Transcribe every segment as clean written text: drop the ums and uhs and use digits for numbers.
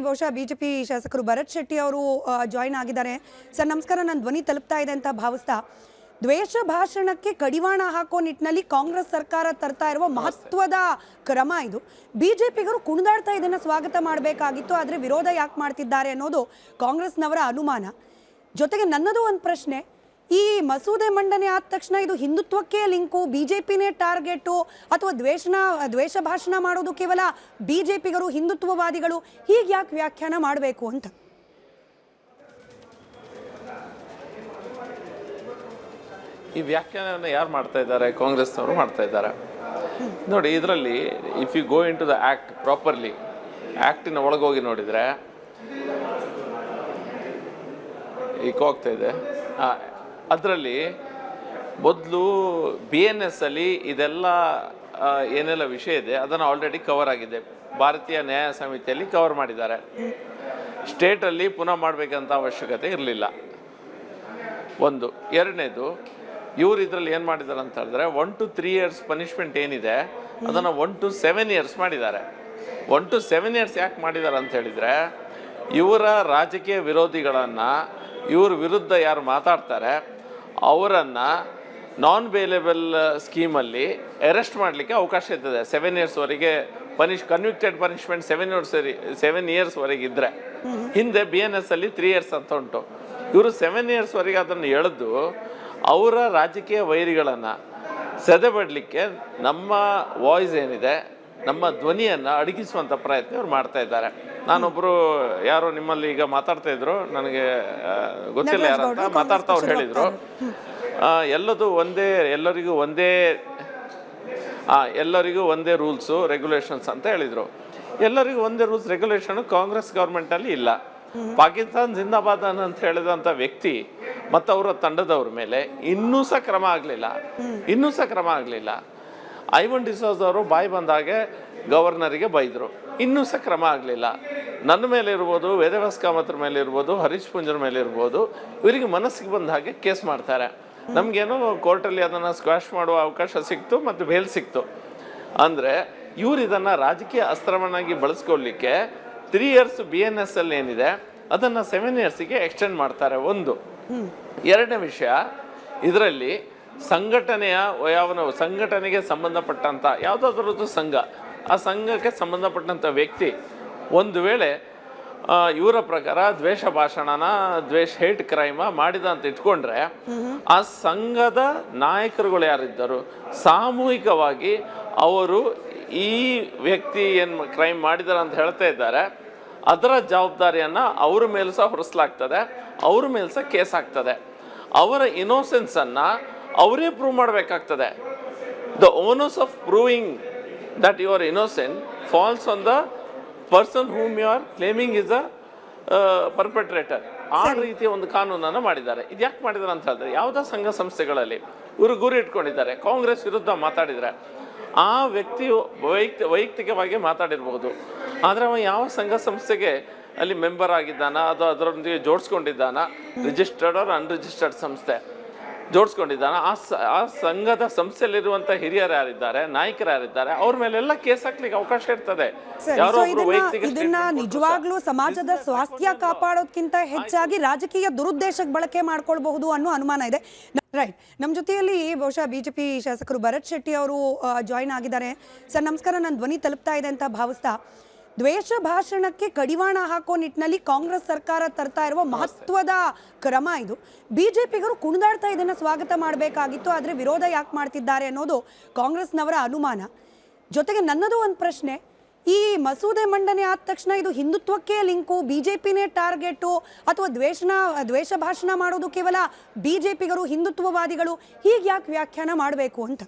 ಬಹುಶಃ ಬಿಜೆಪಿ ಶಾಸಕರು ಭರತ್ ಶೆಟ್ಟಿ ಅವರು ಜಾಯಿನ್ ಆಗಿದ್ದಾರೆ. ಸರ್ ನಮಸ್ಕಾರ, ನನ್ನ ಧ್ವನಿ ತಲುಪ್ತಾ ಇದೆ ಅಂತ ಭಾವಿಸ್ತಾ, ದ್ವೇಷ ಭಾಷಣಕ್ಕೆ ಕಡಿವಾಣ ಹಾಕೋ ನಿಟ್ಟಿನಲ್ಲಿ ಕಾಂಗ್ರೆಸ್ ಸರ್ಕಾರ ತರ್ತಾ ಇರುವ ಮಹತ್ವದ ಕ್ರಮ ಇದು. ಬಿಜೆಪಿಗರು ಕುಣಿದಾಡ್ತಾ ಇದನ್ನ ಸ್ವಾಗತ ಮಾಡಬೇಕಾಗಿತ್ತು, ಆದರೆ ವಿರೋಧ ಯಾಕೆ ಮಾಡ್ತಿದ್ದಾರೆ ಅನ್ನೋದು ಕಾಂಗ್ರೆಸ್ನವರ ಅನುಮಾನ. ಜೊತೆಗೆ ನನ್ನದು ಒಂದು ಪ್ರಶ್ನೆ, ಈ ಮಸೂದೆ ಮಂಡನೆ ಆದ ತಕ್ಷಣ ಇದು ಹಿಂದುತ್ವಕ್ಕೆ ಲಿಂಕು, ಬಿಜೆಪಿನೇ ಟಾರ್ಗೆಟು, ಅಥವಾ ದ್ವೇಷ ಭಾಷಣ ಮಾಡೋದು ಕೇವಲ ಬಿಜೆಪಿಗರು, ಹಿಂದುತ್ವವಾದಿಗಳು, ಹೀಗೆ ಯಾಕೆ ವ್ಯಾಖ್ಯಾನ ಮಾಡಬೇಕು ಅಂತ? ಈ ವ್ಯಾಖ್ಯಾನವನ್ನು ಯಾರು ಮಾಡ್ತಾ ಇದ್ದಾರೆ? ಕಾಂಗ್ರೆಸ್ನವರು ಮಾಡ್ತಾ ಇದ್ದಾರೆ. ನೋಡಿ, ಇದರಲ್ಲಿ if you go into the act properly, ಆ್ಯಕ್ಟಿನ ಒಳಗೋಗಿ ನೋಡಿದರೆ ಈಗ ಹೋಗ್ತಾ ಇದೆ. ಅದರಲ್ಲಿ ಮೊದಲು BNS ಅಲ್ಲಿ ಇದೆಲ್ಲ ಏನೆಲ್ಲ ವಿಷಯ ಇದೆ ಅದನ್ನು ಆಲ್ರೆಡಿ ಕವರ್ ಆಗಿದೆ. ಭಾರತೀಯ ನ್ಯಾಯ ಸಮಿತಿಯಲ್ಲಿ ಕವರ್ ಮಾಡಿದ್ದಾರೆ. ಸ್ಟೇಟಲ್ಲಿ ಪುನಃ ಮಾಡಬೇಕಂತ ಅವಶ್ಯಕತೆ ಇರಲಿಲ್ಲ. ಒಂದು. ಎರಡನೇದು, ಇವರು ಇದರಲ್ಲಿ ಏನು ಮಾಡಿದ್ದಾರೆ ಅಂತ ಹೇಳಿದ್ರೆ 1 to 3 years ಪನಿಷ್ಮೆಂಟ್ ಏನಿದೆ ಅದನ್ನು 1 to 7 years ಮಾಡಿದ್ದಾರೆ. 1 to 7 years ಯಾಕೆ ಮಾಡಿದ್ದಾರೆ ಅಂತ ಹೇಳಿದರೆ, ಇವರ ರಾಜಕೀಯ ವಿರೋಧಿಗಳನ್ನು, ಇವ್ರ ವಿರುದ್ಧ ಯಾರು ಮಾತಾಡ್ತಾರೆ ಅವರನ್ನು ನಾನ್ ಬೇಲೇಬಲ್ ಸ್ಕೀಮಲ್ಲಿ ಅರೆಸ್ಟ್ ಮಾಡಲಿಕ್ಕೆ ಅವಕಾಶ ಇರ್ತದೆ. 7 yearsವರೆಗೆ ಕನ್ವಿಕ್ಟೆಡ್ ಪನಿಷ್ಮೆಂಟ್ 7 yearsವರೆಗೆ ಇದ್ದರೆ. ಹಿಂದೆ BNS ಅಲ್ಲಿ 3 years ಅಂತ ಉಂಟು. ಇವರು 7 yearsವರೆಗೆ ಅದನ್ನು ಎಳೆದು ಅವರ ರಾಜಕೀಯ ವೈರಿಗಳನ್ನು ಸೆದೆಬಡಲಿಕ್ಕೆ ನಮ್ಮ ವಾಯ್ಸ್ ಏನಿದೆ, ನಮ್ಮ ಧ್ವನಿಯನ್ನು ಅಡಗಿಸುವಂಥ ಪ್ರಯತ್ನ ಇವ್ರು ಮಾಡ್ತಾ ಇದ್ದಾರೆ. ನಾನೊಬ್ಬರು ಯಾರೋ ನಿಮ್ಮಲ್ಲಿ ಈಗ ಮಾತಾಡ್ತಾ ಇದ್ರು, ನನಗೆ ಗೊತ್ತಿಲ್ಲ ಯಾರಂತ ಮಾತಾಡ್ತಾ ಅವ್ರು ಹೇಳಿದರು, ಎಲ್ಲರಿಗೂ ಒಂದೇ ರೂಲ್ಸು ರೆಗ್ಯುಲೇಷನ್ಸ್ ಅಂತ ಹೇಳಿದರು. ಎಲ್ಲರಿಗೂ ಒಂದೇ ರೂಲ್ಸ್ ರೆಗ್ಯುಲೇಷನ್ ಕಾಂಗ್ರೆಸ್ ಗೌರ್ಮೆಂಟಲ್ಲಿ ಇಲ್ಲ. ಪಾಕಿಸ್ತಾನ್ ಜಿಂದಾಬಾದ್ ಅಂತ ಹೇಳಿದಂಥ ವ್ಯಕ್ತಿ ಮತ್ತು ಅವರ ತಂಡದವ್ರ ಮೇಲೆ ಇನ್ನೂ ಸಹ ಕ್ರಮ ಆಗಲಿಲ್ಲ. ಐವನ್ ಡಿಸೋಜ್ ಅವರು ಬಾಯಿ ಬಂದಾಗೆ ಗವರ್ನರಿಗೆ ಬೈದರು, ಇನ್ನೂ ಸಹ ಕ್ರಮ ಆಗಲಿಲ್ಲ. ನನ್ನ ಮೇಲೆ ಇರ್ಬೋದು, ವೇದವ್ಯಾಸ ಕಾಮತ್ರ ಮೇಲೆ ಇರ್ಬೋದು, ಹರೀಶ್ ಪುಂಜರ್ ಮೇಲೆ ಇರ್ಬೋದು, ಇವರಿಗೆ ಮನಸ್ಸಿಗೆ ಬಂದ ಹಾಗೆ ಕೇಸ್ ಮಾಡ್ತಾರೆ. ನಮಗೇನು ಕೋರ್ಟಲ್ಲಿ ಅದನ್ನು ಸ್ಕ್ವಾಶ್ ಮಾಡುವ ಅವಕಾಶ ಸಿಕ್ತು ಮತ್ತು ಬೇಲ್ ಸಿಕ್ತು. ಅಂದರೆ ಇವರು ಇದನ್ನು ರಾಜಕೀಯ ಅಸ್ತ್ರವನ್ನಾಗಿ ಬಳಸ್ಕೊಳ್ಳಿಕ್ಕೆ 3 years BNS ಅಲ್ಲಿ ಏನಿದೆ ಅದನ್ನು 7 yearsಗೆ ಎಕ್ಸ್ಟೆಂಡ್ ಮಾಡ್ತಾರೆ. ಒಂದು. ಎರಡನೇ ವಿಷಯ, ಇದರಲ್ಲಿ ಸಂಘಟನೆಗೆ ಸಂಬಂಧಪಟ್ಟಂಥ ಯಾವುದಾದ್ರದ್ದು ಸಂಘ, ಆ ಸಂಘಕ್ಕೆ ಸಂಬಂಧಪಟ್ಟಂಥ ವ್ಯಕ್ತಿ ಒಂದು ವೇಳೆ ಇವರ ಪ್ರಕಾರ ದ್ವೇಷ ಭಾಷಣನ, ಹೇಟ್ ಕ್ರೈಮ ಮಾಡಿದ ಅಂತ ಇಟ್ಕೊಂಡ್ರೆ, ಆ ಸಂಘದ ನಾಯಕರುಗಳು ಯಾರಿದ್ದರು ಸಾಮೂಹಿಕವಾಗಿ ಅವರು ಈ ವ್ಯಕ್ತಿ ಏನು ಕ್ರೈಮ್ ಮಾಡಿದಾರೆ ಅಂತ ಹೇಳ್ತಾ ಇದ್ದಾರೆ, ಅದರ ಜವಾಬ್ದಾರಿಯನ್ನು ಅವ್ರ ಮೇಲೆ ಸಹ ಹೊರಿಸಲಾಗ್ತದೆ, ಅವ್ರ ಮೇಲೆ ಸಹ ಕೇಸ್ ಆಗ್ತದೆ. ಅವರ ಇನ್ನೋಸೆನ್ಸನ್ನು ಅವರೇ ಪ್ರೂವ್ ಮಾಡಬೇಕಾಗ್ತದೆ. The onus of proving that you are innocent falls on the person whom you are claiming is a perpetrator. ಆ ರೀತಿಯ ಒಂದು ಕಾನೂನನ್ನು ಮಾಡಿದ್ದಾರೆ. ಇದು ಯಾಕೆ ಮಾಡಿದ್ದಾರೆ ಅಂತ ಹೇಳಿದ್ರೆ, ಯಾವುದೋ ಸಂಘ ಸಂಸ್ಥೆಗಳಲ್ಲಿ ಇವರು ಗುರಿ ಇಟ್ಕೊಂಡಿದ್ದಾರೆ, ಕಾಂಗ್ರೆಸ್ ವಿರುದ್ಧ ಮಾತಾಡಿದರೆ ಆ ವ್ಯಕ್ತಿಯು ವೈಯಕ್ತಿಕವಾಗಿ ಮಾತಾಡಿರ್ಬೋದು, ಆದರೆ ಅವ ಯಾವ ಸಂಘ ಸಂಸ್ಥೆಗೆ ಅಲ್ಲಿ ಮೆಂಬರ್ ಆಗಿದ್ದಾನ, ಅದು ಅದರೊಂದಿಗೆ ಜೋಡಿಸ್ಕೊಂಡಿದ್ದಾನ, ರಿಜಿಸ್ಟರ್ಡ್ ಆರ್ ಅನ್ರಿಜಿಸ್ಟರ್ಡ್ ಸಂಸ್ಥೆ ಜೋಡಿಸ್ಕೊಂಡಿದ್ದಾನ, ಆ ಸಂಘದ ಸಂಸ್ಥೆಯಲ್ಲಿರುವಂಥ ಹಿರಿಯರು ಯಾರಿದ್ದಾರೆ, ನಾಯಕರು ಯಾರಿದ್ದಾರೆ, ಅವ್ರ ಮೇಲೆಲ್ಲ ಕೇಸ್ ಹಾಕ್ಲಿಕ್ಕೆ ಅವಕಾಶ ಇರ್ತದೆ. ಇದನ್ನ ನಿಜವಾಗ್ಲೂ ಸಮಾಜದ ಸ್ವಾಸ್ಥ್ಯ ಕಾಪಾಡೋದಕ್ಕಿಂತ ಹೆಚ್ಚಾಗಿ ರಾಜಕೀಯ ದುರುದ್ದೇಶಕ್ಕೆ ಬಳಕೆ ಮಾಡ್ಕೊಳ್ಬಹುದು ಅನ್ನೋ ಅನುಮಾನ ಇದೆ. ರೈಟ್, ನಮ್ಮ ಜೊತೆಯಲ್ಲಿ ಬಹುಶಃ ಬಿಜೆಪಿ ಶಾಸಕರು ಭರತ್ ಶೆಟ್ಟಿ ಅವರು ಜಾಯಿನ್ ಆಗಿದ್ದಾರೆ. ಸರ್ ನಮಸ್ಕಾರ, ನನ್ನ ಧ್ವನಿ ತಲುಪ್ತಾ ಇದೆ ಅಂತ ಭಾವಿಸ್ತಾ, ದ್ವೇಷ ಭಾಷಣಕ್ಕೆ ಕಡಿವಾಣ ಹಾಕೋ ನಿಟ್ಟಿನಲ್ಲಿ ಕಾಂಗ್ರೆಸ್ ಸರ್ಕಾರ ತರ್ತಾ ಇರುವ ಮಹತ್ವದ ಕ್ರಮ ಇದು. ಬಿಜೆಪಿಗರು ಕುಣಿದಾಡ್ತಾ ಇದನ್ನ ಸ್ವಾಗತ ಮಾಡಬೇಕಾಗಿತ್ತು, ಆದರೆ ವಿರೋಧ ಯಾಕೆ ಮಾಡ್ತಿದ್ದಾರೆ ಅನ್ನೋದು ಕಾಂಗ್ರೆಸ್ನವರ ಅನುಮಾನ. ಜೊತೆಗೆ ನನ್ನದು ಒಂದು ಪ್ರಶ್ನೆ, ಈ ಮಸೂದೆ ಮಂಡನೆ ಆದ ತಕ್ಷಣ ಇದು ಹಿಂದುತ್ವಕ್ಕೆ ಲಿಂಕು, ಬಿಜೆಪಿನೇ ಟಾರ್ಗೆಟು, ಅಥವಾ ದ್ವೇಷ ಭಾಷಣ ಮಾಡೋದು ಕೇವಲ ಬಿಜೆಪಿಗರು, ಹಿಂದುತ್ವವಾದಿಗಳು, ಹೀಗೆ ಯಾಕೆ ವ್ಯಾಖ್ಯಾನ ಮಾಡಬೇಕು ಅಂತ?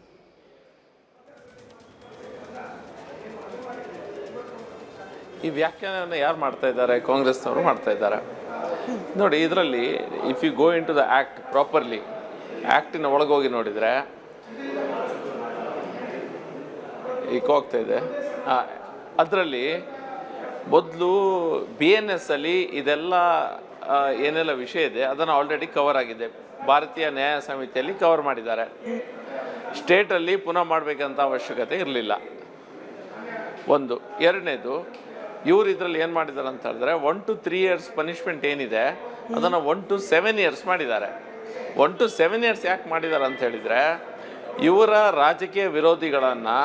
ಈ ವ್ಯಾಖ್ಯಾನವನ್ನು ಯಾರು ಮಾಡ್ತಾ ಇದ್ದಾರೆ? ಕಾಂಗ್ರೆಸ್ನವರು ಮಾಡ್ತಾ ಇದ್ದಾರೆ. ನೋಡಿ, ಇದರಲ್ಲಿ if you go into the act properly, ಆ್ಯಕ್ಟಿನ ಒಳಗೋಗಿ ನೋಡಿದರೆ ಈಗ ಹೋಗ್ತಾ ಇದೆ. ಅದರಲ್ಲಿ ಮೊದಲು BNS ಅಲ್ಲಿ ಇದೆಲ್ಲ ಏನೆಲ್ಲ ವಿಷಯ ಇದೆ ಅದನ್ನು ಆಲ್ರೆಡಿ ಕವರ್ ಆಗಿದೆ. ಭಾರತೀಯ ನ್ಯಾಯ ಸಮಿತಿಯಲ್ಲಿ ಕವರ್ ಮಾಡಿದ್ದಾರೆ. ಸ್ಟೇಟಲ್ಲಿ ಪುನಃ ಮಾಡಬೇಕಂತ ಅವಶ್ಯಕತೆ ಇರಲಿಲ್ಲ. ಒಂದು. ಎರಡನೇದು, ಇವ್ರು ಇದರಲ್ಲಿ ಏನು ಮಾಡಿದ್ದಾರೆ ಅಂತ ಹೇಳಿದ್ರೆ 1 to 3 years ಪನಿಷ್ಮೆಂಟ್ ಏನಿದೆ ಅದನ್ನು 1 to 7 years ಮಾಡಿದ್ದಾರೆ. 1 to 7 years ಯಾಕೆ ಮಾಡಿದ್ದಾರೆ ಅಂತ ಹೇಳಿದರೆ, ಇವರ ರಾಜಕೀಯ ವಿರೋಧಿಗಳನ್ನು,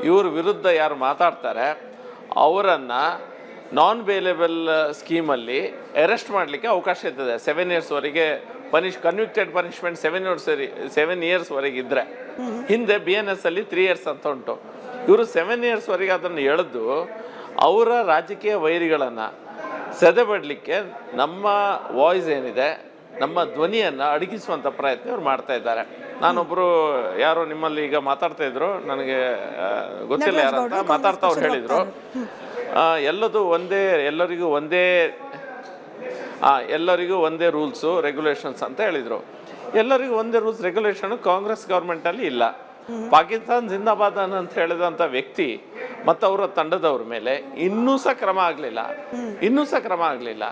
ಇವ್ರ ವಿರುದ್ಧ ಯಾರು ಮಾತಾಡ್ತಾರೆ ಅವರನ್ನು ನಾನ್ ಬೇಲೇಬಲ್ ಸ್ಕೀಮಲ್ಲಿ ಅರೆಸ್ಟ್ ಮಾಡಲಿಕ್ಕೆ ಅವಕಾಶ ಇರ್ತದೆ. 7 yearsವರೆಗೆ ಕನ್ವಿಕ್ಟೆಡ್ ಪನಿಷ್ಮೆಂಟ್ 7 yearsವರೆಗೆ ಇದ್ದರೆ, ಹಿಂದೆ BNS ಅಲ್ಲಿ 3 years ಅಂತ ಉಂಟು. ಇವರು 7 yearsವರೆಗೆ ಅದನ್ನು ಎಳೆದು ಅವರ ರಾಜಕೀಯ ವೈರಿಗಳನ್ನು ಸೆದೆಬಡಲಿಕ್ಕೆ ನಮ್ಮ ವಾಯ್ಸ್ ಏನಿದೆ, ನಮ್ಮ ಧ್ವನಿಯನ್ನು ಅಡಗಿಸುವಂಥ ಪ್ರಯತ್ನ ಇವ್ರು ಮಾಡ್ತಾ ಇದ್ದಾರೆ. ನಾನೊಬ್ಬರು ಯಾರೋ ನಿಮ್ಮಲ್ಲಿ ಈಗ ಮಾತಾಡ್ತಾ ಇದ್ರು, ನನಗೆ ಗೊತ್ತಿಲ್ಲ ಯಾರಂತ ಮಾತಾಡ್ತಾ ಅವ್ರು ಹೇಳಿದರು, ಎಲ್ಲರಿಗೂ ಒಂದೇ ರೂಲ್ಸು ರೆಗ್ಯುಲೇಷನ್ಸ್ ಅಂತ ಹೇಳಿದರು. ಎಲ್ಲರಿಗೂ ಒಂದೇ ರೂಲ್ಸ್ ರೆಗ್ಯುಲೇಷನ್ ಕಾಂಗ್ರೆಸ್ ಗೌರ್ಮೆಂಟಲ್ಲಿ ಇಲ್ಲ. ಪಾಕಿಸ್ತಾನ್ ಜಿಂದಾಬಾದ್ ಅಂತ ಹೇಳಿದಂಥ ವ್ಯಕ್ತಿ ಮತ್ತು ಅವರ ತಂಡದವ್ರ ಮೇಲೆ ಇನ್ನೂ ಸಹ ಕ್ರಮ ಆಗಲಿಲ್ಲ.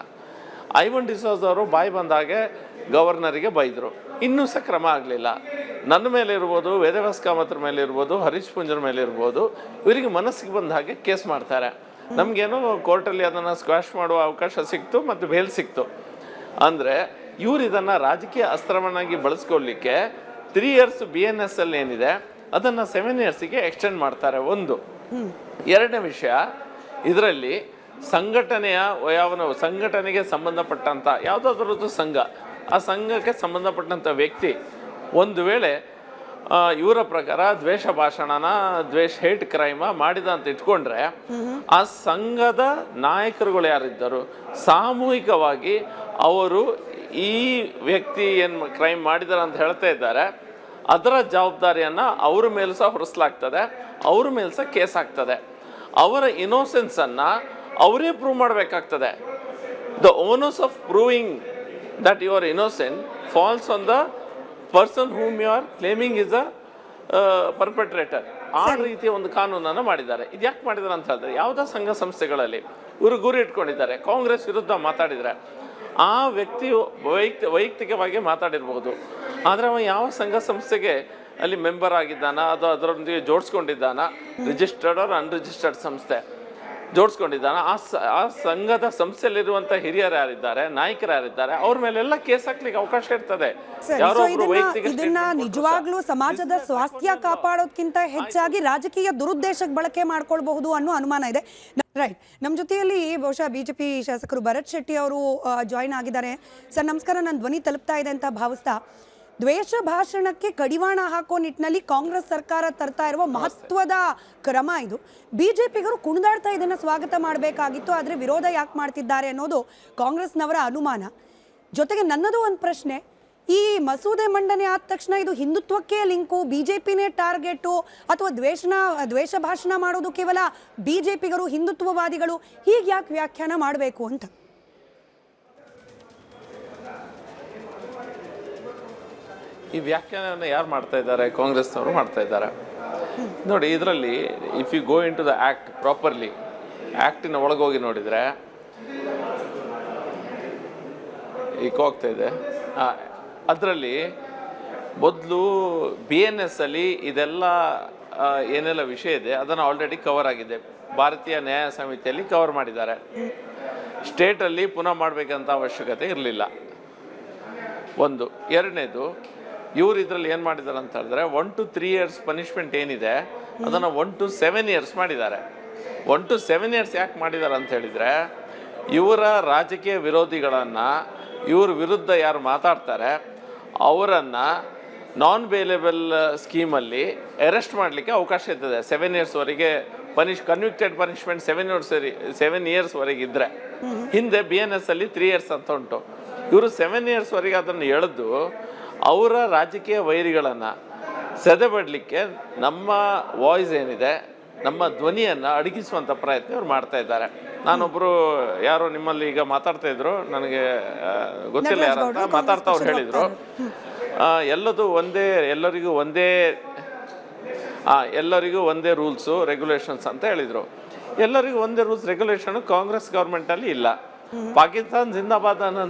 ಐವನ್ ಡಿಸೋಜ್ ಅವರು ಬಾಯಿ ಬಂದಾಗೆ ಗವರ್ನರಿಗೆ ಬೈದರು, ಇನ್ನೂ ಸಹ ಕ್ರಮ ಆಗಲಿಲ್ಲ. ನನ್ನ ಮೇಲೆ ಇರ್ಬೋದು, ವೇದವ್ಯಾಸ್ ಕಾಮತ್ರ ಮೇಲೆ ಇರ್ಬೋದು, ಹರೀಶ್ ಪುಂಜರ್ ಮೇಲೆ ಇರ್ಬೋದು, ಇವರಿಗೆ ಮನಸ್ಸಿಗೆ ಬಂದ ಹಾಗೆ ಕೇಸ್ ಮಾಡ್ತಾರೆ. ನಮಗೇನೋ ಕೋರ್ಟಲ್ಲಿ ಅದನ್ನು ಸ್ಕ್ವಾಶ್ ಮಾಡುವ ಅವಕಾಶ ಸಿಕ್ತು ಮತ್ತು ಬೇಲ್ ಸಿಕ್ತು. ಅಂದರೆ ಇವರು ಇದನ್ನು ರಾಜಕೀಯ ಅಸ್ತ್ರವನ್ನಾಗಿ ಬಳಸ್ಕೊಳ್ಳಿಕ್ಕೆ 3 years BNS ಅಲ್ಲಿ ಏನಿದೆ ಅದನ್ನು 7 yearsಗೆ ಎಕ್ಸ್ಟೆಂಡ್ ಮಾಡ್ತಾರೆ. ಒಂದು. ಎರಡನೇ ವಿಷಯ, ಇದರಲ್ಲಿ ಸಂಘಟನೆಗೆ ಸಂಬಂಧಪಟ್ಟಂಥ ಯಾವುದಾದ್ರದ್ದು ಸಂಘ, ಆ ಸಂಘಕ್ಕೆ ಸಂಬಂಧಪಟ್ಟಂಥ ವ್ಯಕ್ತಿ ಒಂದು ವೇಳೆ ಇವರ ಪ್ರಕಾರ ದ್ವೇಷ ಭಾಷಣನ, ಹೇಟ್ ಕ್ರೈಮ ಮಾಡಿದ ಅಂತ ಇಟ್ಕೊಂಡ್ರೆ, ಆ ಸಂಘದ ನಾಯಕರುಗಳು ಯಾರಿದ್ದರು ಸಾಮೂಹಿಕವಾಗಿ ಅವರು ಈ ವ್ಯಕ್ತಿ ಏನು ಕ್ರೈಮ್ ಮಾಡಿದಾರೆ ಅಂತ ಹೇಳ್ತಾ ಇದ್ದಾರೆ, ಅದರ ಜವಾಬ್ದಾರಿಯನ್ನು ಅವ್ರ ಮೇಲೂ ಸಹ ಹೊರಿಸಲಾಗ್ತದೆ, ಅವ್ರ ಮೇಲೂ ಸಹ ಕೇಸ್ ಆಗ್ತದೆ. ಅವರ ಇನ್ನೋಸೆನ್ಸನ್ನು ಅವರೇ ಪ್ರೂವ್ ಮಾಡಬೇಕಾಗ್ತದೆ. The onus of proving that you are innocent falls on the person whom you are claiming is a perpetrator. ಆ ರೀತಿಯ ಒಂದು ಕಾನೂನನ್ನು ಮಾಡಿದ್ದಾರೆ. ಇದು ಯಾಕೆ ಮಾಡಿದ್ದಾರೆ ಅಂತ ಹೇಳಿದ್ರೆ, ಯಾವುದೋ ಸಂಘ ಸಂಸ್ಥೆಗಳಲ್ಲಿ ಇವರು ಗುರಿ ಇಟ್ಕೊಂಡಿದ್ದಾರೆ, ಕಾಂಗ್ರೆಸ್ ವಿರುದ್ಧ ಮಾತಾಡಿದರೆ ಆ ವ್ಯಕ್ತಿಯು ವೈಯಕ್ತಿಕವಾಗಿ ಮಾತಾಡಿರ್ಬೋದು, ಆದರೆ ಅವ ಯಾವ ಸಂಘ ಸಂಸ್ಥೆಗೆ ಅಲ್ಲಿ ಮೆಂಬರ್ ಆಗಿದ್ದಾನ, ಅದು ಅದರೊಂದಿಗೆ ಜೋಡಿಸ್ಕೊಂಡಿದ್ದಾನ, ರಿಜಿಸ್ಟರ್ಡ್ ಆರ್ ಅನ್ರಿಜಿಸ್ಟರ್ಡ್ ಸಂಸ್ಥೆ ಜೋಡಿಸ್ಕೊಂಡಿದ್ದಾನ, ಆ ಸಂಘದ ಸಂಸ್ಥೆಯಲ್ಲಿರುವಂಥ ಹಿರಿಯರು ಯಾರಿದ್ದಾರೆ, ನಾಯಕರು ಯಾರಿದ್ದಾರೆ, ಅವ್ರ ಮೇಲೆಲ್ಲ ಕೇಸ್ ಹಾಕ್ಲಿಕ್ಕೆ ಅವಕಾಶ ಇರ್ತದೆ. ಇದನ್ನ ನಿಜವಾಗ್ಲೂ ಸಮಾಜದ ಸ್ವಾಸ್ಥ್ಯ ಕಾಪಾಡೋದ್ಕಿಂತ ಹೆಚ್ಚಾಗಿ ರಾಜಕೀಯ ದುರುದ್ದೇಶಕ್ಕೆ ಬಳಕೆ ಮಾಡ್ಕೊಳ್ಬಹುದು ಅನ್ನೋ ಅನುಮಾನ ಇದೆ. ರೈಟ್, ನಮ್ಮ ಜೊತೆಯಲ್ಲಿ ಬಹುಶಃ ಬಿಜೆಪಿ ಶಾಸಕರು ಭರತ್ ಶೆಟ್ಟಿ ಅವರು ಜಾಯಿನ್ ಆಗಿದ್ದಾರೆ. ಸರ್ ನಮಸ್ಕಾರ, ನನ್ನ ಧ್ವನಿ ತಲುಪ್ತಾ ಇದೆ ಅಂತ ಭಾವಿಸ್ತಾ, ದ್ವೇಷ ಭಾಷಣಕ್ಕೆ ಕಡಿವಾಣ ಹಾಕೋ ನಿಟ್ಟಿನಲ್ಲಿ ಕಾಂಗ್ರೆಸ್ ಸರ್ಕಾರ ತರ್ತಾ ಇರುವ ಮಹತ್ವದ ಕ್ರಮ ಇದು. ಬಿಜೆಪಿಗರು ಕುಣಿದಾಡ್ತಾ ಇದನ್ನು ಸ್ವಾಗತ ಮಾಡಬೇಕಾಗಿತ್ತು, ಆದರೆ ವಿರೋಧ ಯಾಕೆ ಮಾಡ್ತಿದ್ದಾರೆ ಅನ್ನೋದು ಕಾಂಗ್ರೆಸ್ನವರ ಅನುಮಾನ. ಜೊತೆಗೆ ನನ್ನದು ಒಂದು ಪ್ರಶ್ನೆ, ಈ ಮಸೂದೆ ಮಂಡನೆ ಆದ ತಕ್ಷಣ ಇದು ಹಿಂದುತ್ವಕ್ಕೆ ಲಿಂಕು, ಬಿಜೆಪಿನೇ ಟಾರ್ಗೆಟು, ಅಥವಾ ದ್ವೇಷ ಭಾಷಣ ಮಾಡೋದು ಕೇವಲ ಬಿಜೆಪಿಗರು, ಹಿಂದುತ್ವವಾದಿಗಳು, ಹೀಗೆ ಯಾಕೆ ವ್ಯಾಖ್ಯಾನ ಮಾಡಬೇಕು ಅಂತ? ಈ ವ್ಯಾಖ್ಯಾನವನ್ನು ಯಾರು ಮಾಡ್ತಾ ಇದ್ದಾರೆ? ಕಾಂಗ್ರೆಸ್ನವರು ಮಾಡ್ತಾ ಇದ್ದಾರೆ. ನೋಡಿ, ಇದರಲ್ಲಿ if you go into the act properly, ಆ್ಯಕ್ಟಿನ ಒಳಗೋಗಿ ನೋಡಿದರೆ ಈಗ ಹೋಗ್ತಾ ಇದೆ. ಅದರಲ್ಲಿ ಮೊದಲು BNS ಅಲ್ಲಿ ಇದೆಲ್ಲ ಏನೆಲ್ಲ ವಿಷಯ ಇದೆ ಅದನ್ನು ಆಲ್ರೆಡಿ ಕವರ್ ಆಗಿದೆ, ಭಾರತೀಯ ನ್ಯಾಯ ಸಮಿತಿಯಲ್ಲಿ ಕವರ್ ಮಾಡಿದ್ದಾರೆ. ಸ್ಟೇಟಲ್ಲಿ ಪುನಃ ಮಾಡಬೇಕಂತ ಅವಶ್ಯಕತೆ ಇರಲಿಲ್ಲ. ಒಂದು. ಎರಡನೇದು, ಇವ್ರು ಇದರಲ್ಲಿ ಏನು ಮಾಡಿದ್ದಾರೆ ಅಂತ ಹೇಳಿದ್ರೆ 1 to 3 years ಪನಿಷ್ಮೆಂಟ್ ಏನಿದೆ ಅದನ್ನು 1 to 7 years ಮಾಡಿದ್ದಾರೆ. 1 to 7 years ಯಾಕೆ ಮಾಡಿದ್ದಾರೆ ಅಂತ ಹೇಳಿದರೆ, ಇವರ ರಾಜಕೀಯ ವಿರೋಧಿಗಳನ್ನು, ಇವ್ರ ವಿರುದ್ಧ ಯಾರು ಮಾತಾಡ್ತಾರೆ ಅವರನ್ನು ನಾನ್ ಬೇಲೇಬಲ್ ಸ್ಕೀಮಲ್ಲಿ ಅರೆಸ್ಟ್ ಮಾಡಲಿಕ್ಕೆ ಅವಕಾಶ ಇರ್ತದೆ. 7 yearsವರೆಗೆ ಕನ್ವಿಕ್ಟೆಡ್ ಪನಿಷ್ಮೆಂಟ್ 7 yearsವರೆಗೆ ಇದ್ದರೆ, ಹಿಂದೆ BNS ಅಲ್ಲಿ 3 years ಅಂತ ಉಂಟು. ಇವರು 7 yearsವರೆಗೆ ಅದನ್ನು ಎಳೆದು ಅವರ ರಾಜಕೀಯ ವೈರಿಗಳನ್ನು ಸೆದೆಬಡಲಿಕ್ಕೆ ನಮ್ಮ ವಾಯ್ಸ್ ಏನಿದೆ, ನಮ್ಮ ಧ್ವನಿಯನ್ನು ಅಡಗಿಸುವಂಥ ಪ್ರಯತ್ನ ಇವ್ರು ಮಾಡ್ತಾ ಇದ್ದಾರೆ. ನಾನೊಬ್ಬರು ಯಾರೋ ನಿಮ್ಮಲ್ಲಿ ಈಗ ಮಾತಾಡ್ತಾ ಇದ್ರು, ನನಗೆ ಗೊತ್ತಿಲ್ಲ ಯಾರಂತ ಮಾತಾಡ್ತಾ ಅವ್ರು ಹೇಳಿದರು, ಎಲ್ಲರಿಗೂ ಒಂದೇ ರೂಲ್ಸು ರೆಗ್ಯುಲೇಷನ್ಸ್ ಅಂತ ಹೇಳಿದರು. ಎಲ್ಲರಿಗೂ ಒಂದೇ ರೂಲ್ಸ್ ರೆಗ್ಯುಲೇಷನ್ ಕಾಂಗ್ರೆಸ್ ಗೌರ್ಮೆಂಟಲ್ಲಿ ಇಲ್ಲ. ಪಾಕಿಸ್ತಾನ್ ಜಿಂದಾಬಾದ್ ಅನ್ನೋ